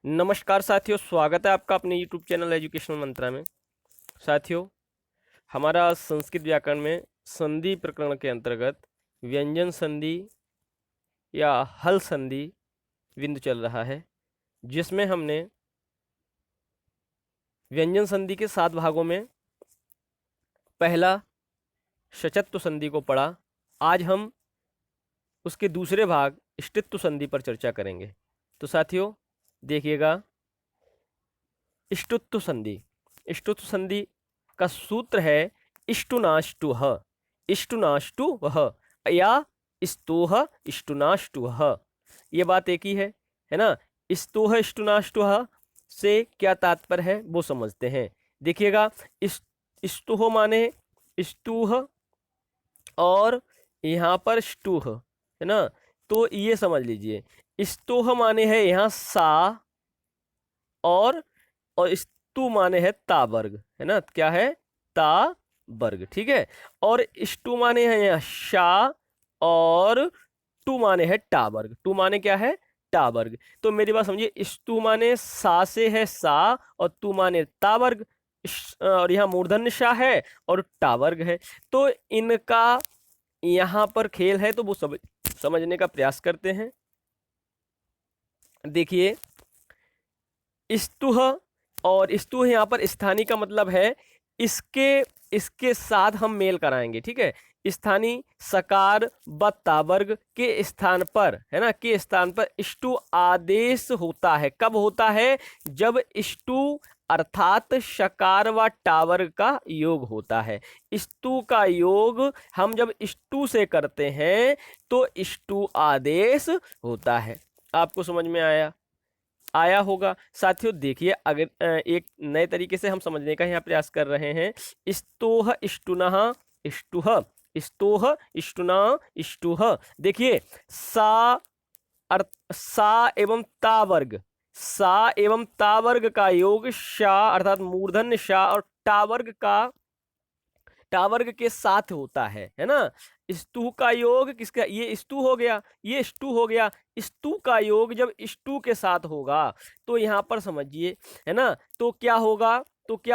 नमस्कार साथियों, स्वागत है आपका अपने YouTube चैनल एजुकेशनल मंत्रा में। साथियों, हमारा संस्कृत व्याकरण में संधि प्रकरण के अंतर्गत व्यंजन संधि या हल संधि बिंदु चल रहा है, जिसमें हमने व्यंजन संधि के 7 भागों में पहला शचत्व संधि को पढ़ा। आज हम उसके दूसरे भाग इष्टित्व संधि पर चर्चा करेंगे। तो साथियों देखिएगा, इष्टुत्व संधि। इष्टुत्व संधि का सूत्र है इष्टुनाष्टुः, इष्टुनाष्टुः या स्तोह इष्टुनाष्टुः। ये बात एक ही है ना। स्तोह इष्टुनाष्टुः से क्या तात्पर्य है वो समझते हैं। देखिएगा, स्तोह माने स्तूह और यहाँ पर ष्टुह है ना। तो ये समझ लीजिए, स्तोह माने है यहाँ सा और स्तु माने है ता वर्ग है ना। क्या है? ता वर्ग, ठीक है। और ष्टु माने है यहाँ शा और टू माने है टा वर्ग। टू माने क्या है? टा वर्ग। तो मेरी बात समझिए, स्तु माने सा से है सा और तू माने ता वर्ग, और यहाँ मूर्धन्य शा है और टा वर्ग है। तो इनका यहाँ पर खेल है, तो वो समझने का प्रयास करते हैं। देखिए, स्तुह और स्तुह यहाँ पर स्थानीय का मतलब है इसके साथ हम मेल कराएंगे, ठीक है। स्थानीय सकार बत्ता वर्ग के स्थान पर है ना, के स्थान पर ष्टु आदेश होता है। कब होता है? जब ष्टु अर्थात शकार व टावर्ग का योग होता है। स्तु का योग हम जब ष्टु से करते हैं तो ष्टु आदेश होता है। आपको समझ में आया होगा। साथियों देखिए, अगर एक नए तरीके से हम समझने का यहाँ प्रयास कर रहे हैं। स्तोह इष्टुनः इष्टुः, स्तोह इष्टुना इष्टुः। देखिए, सा एवं ता वर्ग, सा एवं ता वर्ग का योग शा अर्थात मूर्धन्य शा और टा वर्ग के साथ होता है ना। स्तु का योग किसका? ये स्तु हो गया, ये ष्टु हो गया। स्तु का योग जब ष्टु के साथ होगा तो यहां पर समझिए है ना, तो क्या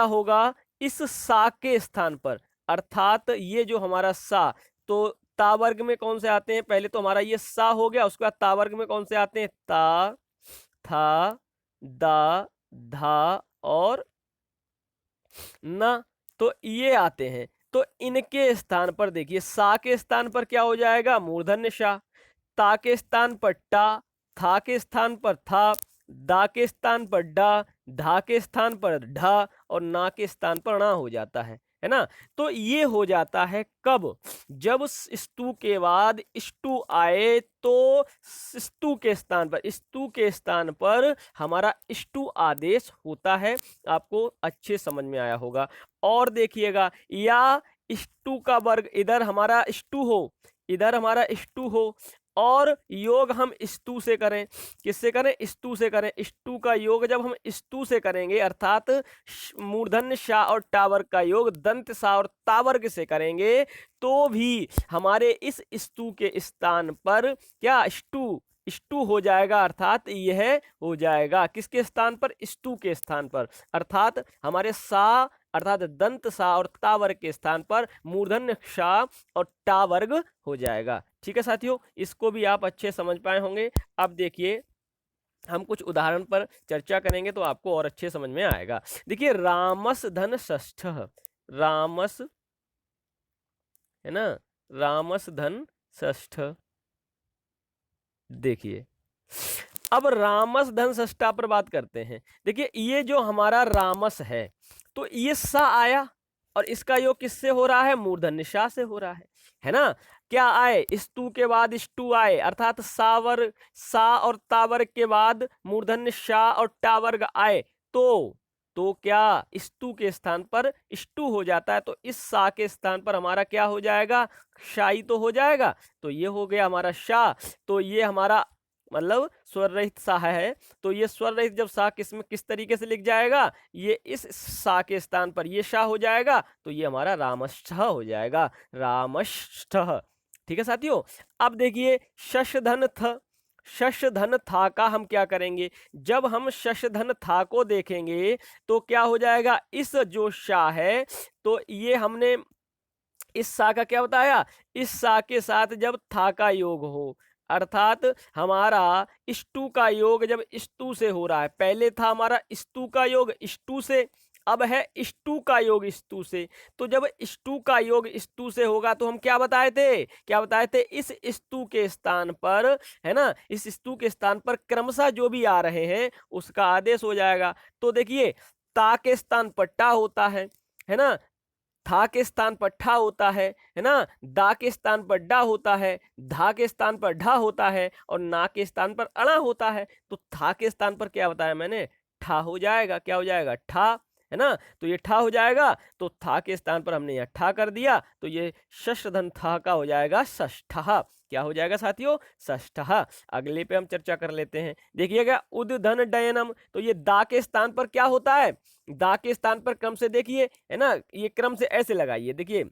होगा? इस सा के स्थान पर, अर्थात ये जो हमारा सा, तो ता वर्ग में कौन से आते हैं? पहले तो हमारा ये सा हो गया, उसके बाद ता वर्ग में कौन से आते हैं? ता, था, दा, धा और ना। तो ये आते हैं। तो इनके स्थान पर देखिए, सा के स्थान पर क्या हो जाएगा? मूर्धन्य शा। ता के स्थान पर टा, था के स्थान पर था, दा के स्थान पर डा, धा के स्थान पर ढा और ना के स्थान पर ना हो जाता है ना। तो ये हो जाता है कब? जब स्तु के बाद ष्टु आए तो स्तु के स्थान पर हमारा ष्टु आदेश होता है। आपको अच्छे समझ में आया होगा। और देखिएगा, या ष्टु का वर्ग इधर हमारा ष्टु हो और योग हम स्तु से करें। किससे करें? स्तु से करें। स्तु का योग जब हम स्तु से करेंगे, अर्थात मूर्धन्य शा और टावर्ग का योग दंत सा और तावर्ग से करेंगे, तो भी हमारे इस स्तु के स्थान पर क्या ष्टु हो जाएगा। अर्थात यह हो जाएगा किसके स्थान पर? स्तु के स्थान पर। अर्थात हमारे सा अर्थात दंत सा और तावर्ग के स्थान पर मूर्धन्य शा और टावर्ग हो जाएगा। ठीक है साथियों, इसको भी आप अच्छे समझ पाए होंगे। अब देखिए, हम कुछ उदाहरण पर चर्चा करेंगे तो आपको और अच्छे समझ में आएगा। देखिए, रामस धन षष्ठः, रामस है ना, रामस धन षष्ठ। देखिए, अब रामस धन षष्ठा पर बात करते हैं। देखिए, ये जो हमारा रामस है, तो ये सा आया और इसका योग किससे हो रहा है? मूर्धन्य शा से हो रहा है ना। क्या आए? स्तु के बाद ष्टु आए, अर्थात सा और तावर्ग के बाद मूर्धन्य शा और टावर्ग आए, तो क्या स्तु के स्थान पर ष्टु हो जाता है। तो इस सा के स्थान पर हमारा क्या हो जाएगा? शाई तो हो जाएगा। तो ये हो गया हमारा शा। तो ये हमारा मतलब स्वर रहित सा है। तो ये स्वर रहित जब सा किस तरीके से लिख जाएगा? ये इस सा के स्थान पर ये शा हो जाएगा, तो ये हमारा रामष्ठ हो जाएगा, रामष्ठ। ठीक है साथियों। अब देखिए, शशधन थ, शश धन था का हम क्या करेंगे, जब हम शश धन था को देखेंगे तो क्या हो जाएगा, इस जो शा है तो ये हमने इस सा का क्या बताया, इस सा के साथ जब था का योग हो, अर्थात हमारा इष्टू का योग जब इष्टू से हो रहा है, पहले था हमारा इष्टू का योग इष्टू से, अब है इष्टू का योग इष्टू से, तो जब इष्टू का योग इष्टू से होगा तो हम क्या बताए थे, क्या बताए थे, इस इष्टू के स्थान पर, है ना, इस इष्टू के स्थान पर क्रमशः जो भी आ रहे हैं उसका आदेश हो जाएगा। तो देखिए ता के स्थान पर टा होता है ना, था के स्थान पर ठा होता है ना, दा के स्थान पर डा होता है, धा के स्थान पर ढा होता है और ना के स्थान पर अणा होता है। तो था के स्थान पर क्या बताया मैंने, ठा हो जाएगा, क्या हो जाएगा, ठा, है ना, तो ये ठा हो जाएगा, तो था के स्थान पर हमने यहाँ ठा कर दिया, तो ये शशधन था का हो जाएगा षष्ठः। क्या हो जाएगा साथियों, षष्ठः। अगले पे हम चर्चा कर लेते हैं, देखिएगा उद्धन डयनम, तो ये दा के स्थान पर क्या होता है, दा के स्थान पर क्रम से देखिए, है ना, ये क्रम से ऐसे लगाइए, देखिए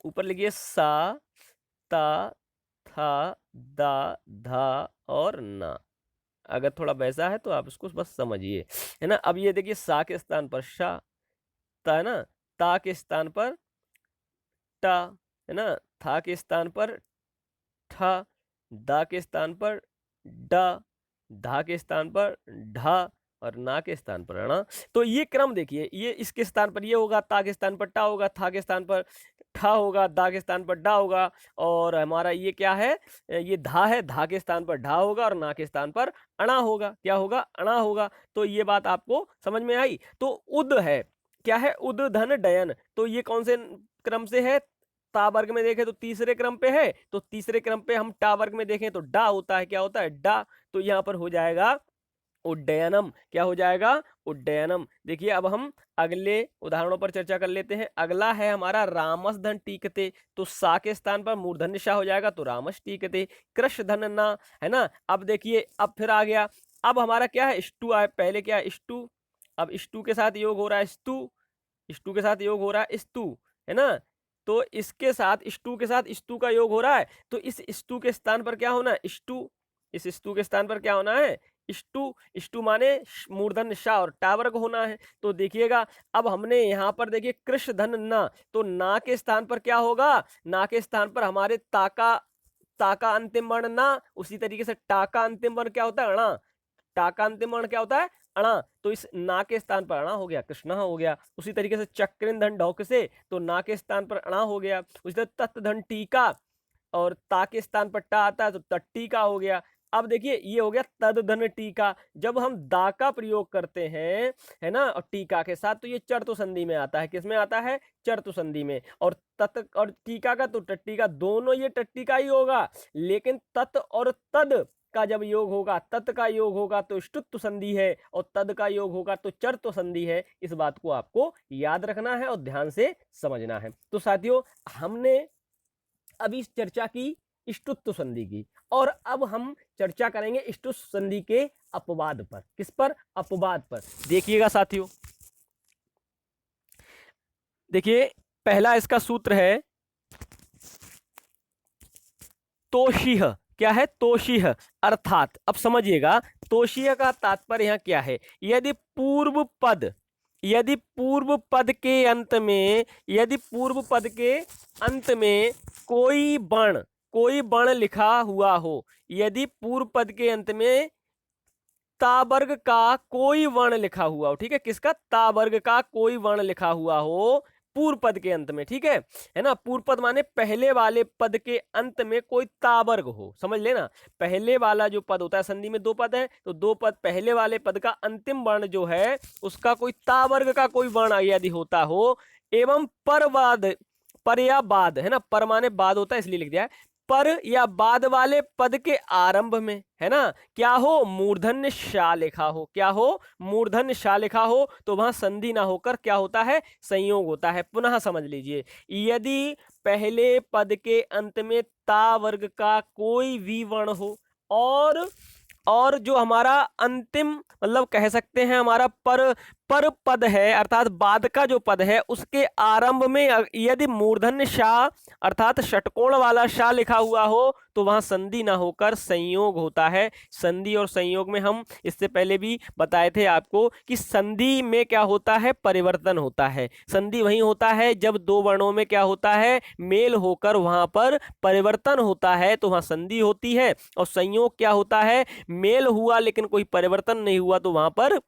ऊपर लिखिए सा ता था दा धा और ना, अगर थोड़ा वैसा है तो आप इसको बस समझिए, है ना। अब ये देखिए सा के स्थान पर शा, ता है ना, ता के स्थान पर टा, है ना, था के स्थान पर ठा, दा के स्थान पर डा, धा के स्थान पर ढा और ना के स्थान पर अणा। तो ये क्रम देखिए, ये इसके स्थान पर ये होगा, ता के स्थान पर टा होगा, था के स्थान पर ठा होगा, दा के स्थान पर डा होगा और हमारा ये क्या है, ये धा है, धा के स्थान पर ढा होगा और ना के स्थान पर अणा होगा, क्या होगा, अणा होगा। तो ये बात आपको समझ में आई। तो उद है, क्या है, उद धन डयन, तो ये कौन से क्रम से है, ता वर्ग में देखें तो तीसरे क्रम पे है, तो तीसरे क्रम पे हम टा वर्ग में देखें तो डा होता है, क्या होता है, डा, तो यहाँ पर हो जाएगा उड्डयनम, क्या हो जाएगा, उड्डयनम। देखिए अब हम अगले उदाहरणों पर चर्चा कर लेते हैं। अगला है हमारा रामस धन टीकते, तो सा के स्थान पर मूर्धन्य शा हो जाएगा, तो रामस टीकते, कृष धन ना, है ना। अब देखिए अब फिर आ गया, अब हमारा क्या है, स्टू आए, पहले क्या है, स्टू, अब स्टू के साथ योग हो रहा है स्तू, स्टू के साथ योग हो रहा है स्तू, है ना, तो इसके साथ स्टू के साथ स्तू का योग हो रहा है, तो इस स्तू के स्थान पर क्या होना है, स्टू, इस स्तू के स्थान पर क्या होना है, स्टू, स्टू माने मूर्धन्य शा और टावर्ग होना है। तो देखिएगा अब हमने यहाँ पर देखिए कृष धन ना, तो ना के स्थान पर क्या होगा, ना के स्थान पर हमारे ताका अंतिम वर्ण ना, उसी तरीके से टाका अंतिम वर्ण क्या होता है, अणा, टाका अंतिम वर्ण क्या होता है, अणा, तो इस ना के स्थान पर अणा हो गया, कृष्णा हो गया। उसी तरीके से चक्रिन धन ढौक से, तो ना के स्थान पर अणा हो गया। उसी तरह तत् धन टीका, और ता के स्थान पर टा आता है तो तट्टी का हो गया। अब देखिए ये हो गया तद धन टीका, जब हम दा का प्रयोग करते हैं, है ना, और टीका के साथ, तो ये चर्तु संधि में आता है, किसमें आता है, चर्तु संधि में। और तत् और टीका का तो टट्टी का, दोनों ये टट्टी का ही होगा, लेकिन तत् और तद का जब योग होगा, तत् का योग होगा तो ष्टुत्व संधि है और तद का योग होगा तो चर्तु संधि है। इस बात को आपको याद रखना है और ध्यान से समझना है। तो साथियों हमने अभी चर्चा की ष्टुत्व संधि की, और अब हम चर्चा करेंगे ष्टुत्व संधि के अपवाद पर। किस पर, अपवाद पर। देखिएगा साथियों, देखिए पहला इसका सूत्र है तोषिह, क्या है, तोषिह, अर्थात अब समझिएगा तोषिह का तात्पर्य यहाँ क्या है, यदि पूर्व पद, यदि पूर्व पद के अंत में, यदि पूर्व पद के अंत में कोई वर्ण लिखा हुआ हो, यदि पूर्व पद के अंत में ता वर्ग का कोई वर्ण लिखा हुआ हो, ठीक है, किसका, ता वर्ग का कोई वर्ण लिखा हुआ हो पूर्व पद के अंत में, ठीक है ना। पूर्व पद माने पहले वाले पद के अंत में कोई ता वर्ग हो, समझ लेना, पहले वाला जो पद होता है, संधि में दो पद है, तो दो पद, पहले वाले पद का अंतिम वर्ण जो है उसका कोई ता वर्ग का कोई वर्ण यदि होता हो, एवं पर या बाद, है ना, पर माने बाद होता है इसलिए लिख दिया है, पर या बाद वाले पद के आरंभ में, है ना, क्या हो, मूर्धन्य शा लिखा हो, क्या हो, मूर्धन्य शा लिखा हो, तो वहां संधि ना होकर क्या होता है, संयोग होता है। पुनः समझ लीजिए, यदि पहले पद के अंत में ता वर्ग का कोई भी वर्ण हो, और जो हमारा अंतिम, मतलब कह सकते हैं हमारा पर पद है, अर्थात बाद का जो पद है उसके आरंभ में यदि मूर्धन्य शा अर्थात षटकोण वाला शा लिखा हुआ हो, तो वहां संधि ना होकर संयोग होता है। संधि और संयोग में हम इससे पहले भी बताए थे आपको कि संधि में क्या होता है, परिवर्तन होता है। संधि वही होता है जब दो वर्णों में क्या होता है, मेल होकर वहां पर परिवर्तन होता है, तो वहां संधि होती है। और संयोग क्या होता है, मेल हुआ लेकिन कोई परिवर्तन नहीं हुआ, तो वहां पर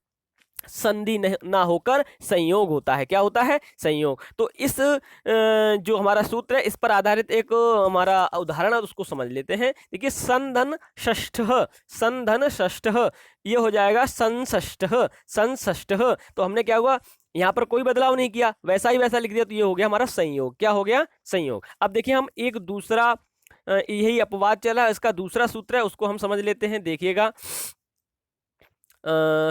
संधि ना होकर संयोग होता है। क्या होता है, संयोग। तो इस जो हमारा सूत्र है इस पर आधारित एक हमारा उदाहरण है, उसको समझ लेते हैं। देखिए, संधन षष्ठः, संधन षष्ठः, ये हो जाएगा संषष्ठः, संषष्ठः। तो हमने क्या हुआ, यहाँ पर कोई बदलाव नहीं किया, वैसा ही वैसा लिख दिया, तो ये हो गया हमारा संयोग। क्या हो गया, संयोग। अब देखिए हम एक दूसरा यही अपवाद चला, इसका दूसरा सूत्र है, उसको हम समझ लेते हैं। देखिएगा,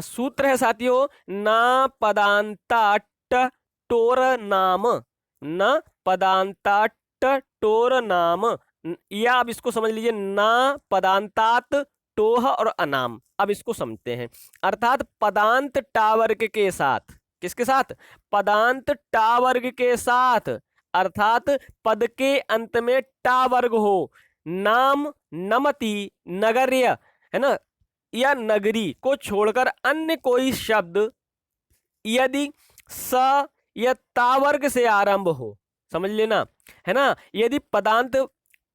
सूत्र है साथियों, ना पदांता टोर नाम, न पदांता टोर नाम, या अब इसको समझ लीजिए, ना पदांतात टोह और अनाम। अब इसको समझते हैं। अर्थात पदांत टावर्ग के साथ, किसके साथ, पदांत टावर्ग के साथ, अर्थात पद के अंत में टावर्ग हो, नाम, नमति, नगर्य, है ना, या नगरी को छोड़कर अन्य कोई शब्द यदि स या तावर्ग से आरंभ हो, समझ लेना, है ना। यदि पदांत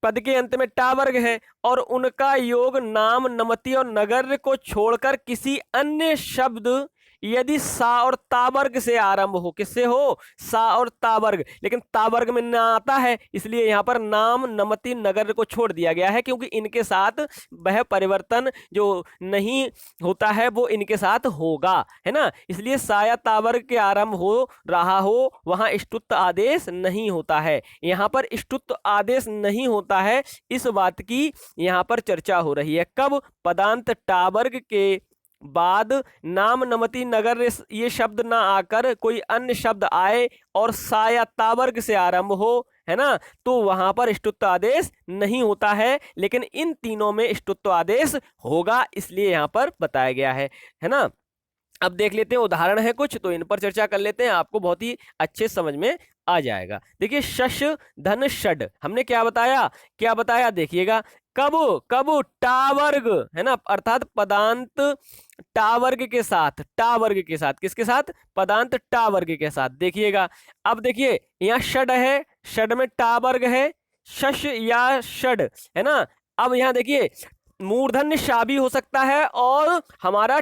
पद के अंत में टावर्ग है और उनका योग नाम, नमति और नगर को छोड़कर किसी अन्य शब्द यदि सा और तावर्ग से आरंभ हो, किससे हो, सा और तावर्ग, लेकिन तावर्ग में ना आता है, इसलिए यहाँ पर नाम, नमति, नगर को छोड़ दिया गया है, क्योंकि इनके साथ वह परिवर्तन जो नहीं होता है वो इनके साथ होगा, है ना। इसलिए सा या तावर्ग के आरंभ हो रहा हो वहां इष्टुत्व आदेश नहीं होता है। यहाँ पर इष्टुत्व आदेश नहीं होता है, इस बात की यहाँ पर चर्चा हो रही है। कब, पदांत टावर्ग के बाद नाम, नमति, नगर ये शब्द ना आकर कोई अन्य शब्द आए और सा या तावर्ग से आरंभ हो, है ना, तो वहां पर इष्टुत्व आदेश नहीं होता है। लेकिन इन तीनों में इष्टुत्व आदेश होगा, इसलिए यहां पर बताया गया है ना। अब देख लेते हैं, उदाहरण है कुछ, तो इन पर चर्चा कर लेते हैं, आपको बहुत ही अच्छे समझ में आ जाएगा। देखिए, शश धन षड, हमने क्या बताया, क्या बताया, देखिएगा, कब, कब टावर्ग, है ना, अर्थात पदांत टावर्ग के साथ, टावर्ग के साथ, किसके साथ, पदांत टावर्ग के साथ। देखिएगा, अब देखिए यहाँ षड है, षड में टावर्ग है, शश या षड, है ना। अब यहाँ देखिए, मूर्धन्य शा भी हो सकता है और हमारा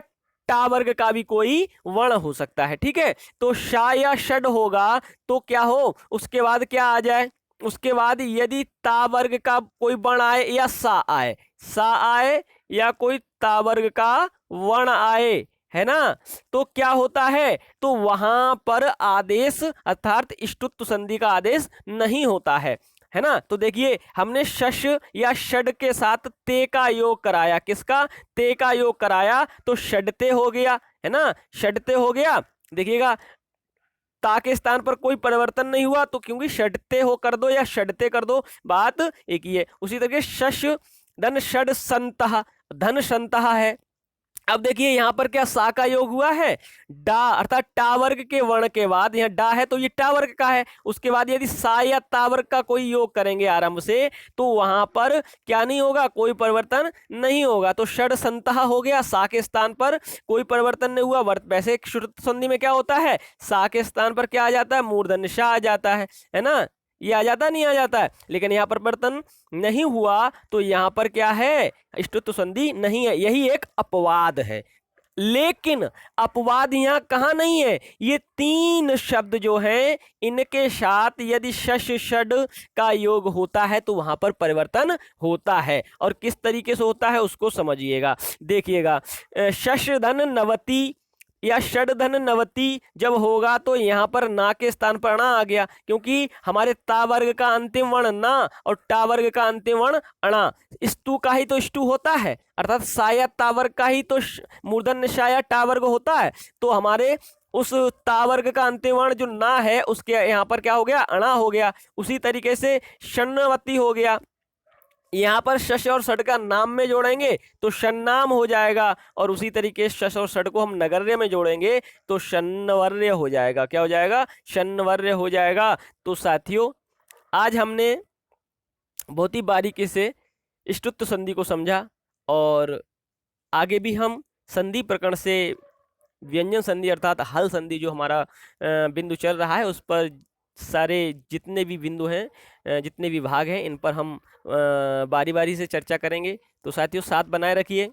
टा वर्ग का भी कोई वर्ण हो सकता है, ठीक है। तो शा या षड होगा तो क्या हो, उसके बाद क्या आ जाए, उसके बाद यदि ता वर्ग का कोई वर्ण आए या सा आए, सा आए या कोई ता वर्ग का वर्ण आए, है ना, तो क्या होता है, तो वहां पर आदेश अर्थात इष्टुत्व संधि का आदेश नहीं होता है ना। तो देखिए, हमने शश या षड के साथ ते का योग कराया, किसका, ते का योग कराया, तो षडते हो गया, है ना, षडते हो गया। देखिएगा, ता के स्थान पर कोई परिवर्तन नहीं हुआ, तो क्योंकि षडते हो कर दो या षडते कर दो, बात एक ही है। उसी तरीके शश धन षड संतः, धन संतः है। अब देखिए यहां पर क्या सा का योग हुआ है, डा, अर्थात टा वर्ग के वर्ण के बाद, यहाँ डा है तो ये टा वर्ग का है, उसके बाद यदि सा या ता वर्ग का कोई योग करेंगे आरंभ से, तो वहां पर क्या नहीं होगा, कोई परिवर्तन नहीं होगा। तो षड संतः हो गया, सा के स्थान पर कोई परिवर्तन नहीं हुआ। वैसे श्रुत संधि में क्या होता है, सा के स्थान पर क्या आ जाता है, मूर्धन्य शा आ जाता है ना, ये आ जाता नहीं आ जाता है, लेकिन यहाँ पर परिवर्तन नहीं हुआ, तो यहाँ पर क्या है, इष्टुत्व संधि नहीं है। यही एक अपवाद है, लेकिन अपवाद यहाँ कहाँ नहीं है, ये तीन शब्द जो हैं इनके साथ यदि शश षड का योग होता है तो वहां पर परिवर्तन होता है। और किस तरीके से होता है उसको समझिएगा। देखिएगा, शश धन नवती या षड धन नवती जब होगा तो यहाँ पर ना के स्थान पर अणा आ गया, क्योंकि हमारे ता वर्ग का अंतिम वर्ण ना और टा वर्ग का अंतिम वर्ण अणा, स्तु का ही तो ष्टु होता है, अर्थात सा या ता वर्ग का ही तो मूर्धन्य शा या टा वर्ग होता है। तो हमारे उस ता वर्ग का अंतिम वर्ण जो ना है उसके यहाँ पर क्या हो गया, अणा हो गया। उसी तरीके से षण्णवती हो गया, यहाँ पर शश और षड का नाम में जोड़ेंगे तो शन्नाम हो जाएगा, और उसी तरीके से शश और षड को हम नगर्य में जोड़ेंगे तो शन्नवर्य हो जाएगा। क्या हो जाएगा, शन्नवर्य हो जाएगा। तो साथियों, आज हमने बहुत ही बारीकी से इष्टुत्व संधि को समझा, और आगे भी हम संधि प्रकरण से व्यंजन संधि अर्थात हल संधि जो हमारा बिंदु चल रहा है उस पर सारे जितने भी बिंदु हैं, जितने भी भाग हैं, इन पर हम बारी बारी से चर्चा करेंगे। तो साथियों, साथ बनाए रखिए,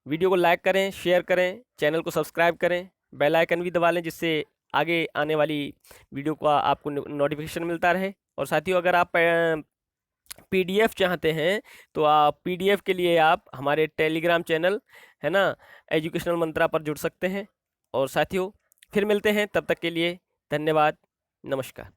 वीडियो को लाइक करें, शेयर करें, चैनल को सब्सक्राइब करें, बेल आइकन भी दबा लें जिससे आगे आने वाली वीडियो का आपको नोटिफिकेशन मिलता रहे। और साथियों, अगर आप पीडीएफ चाहते हैं तो आप पीडीएफ के लिए आप हमारे टेलीग्राम चैनल है ना, एजुकेशनल मंत्रा पर जुड़ सकते हैं। और साथियों, फिर मिलते हैं, तब तक के लिए धन्यवाद, नमस्कार।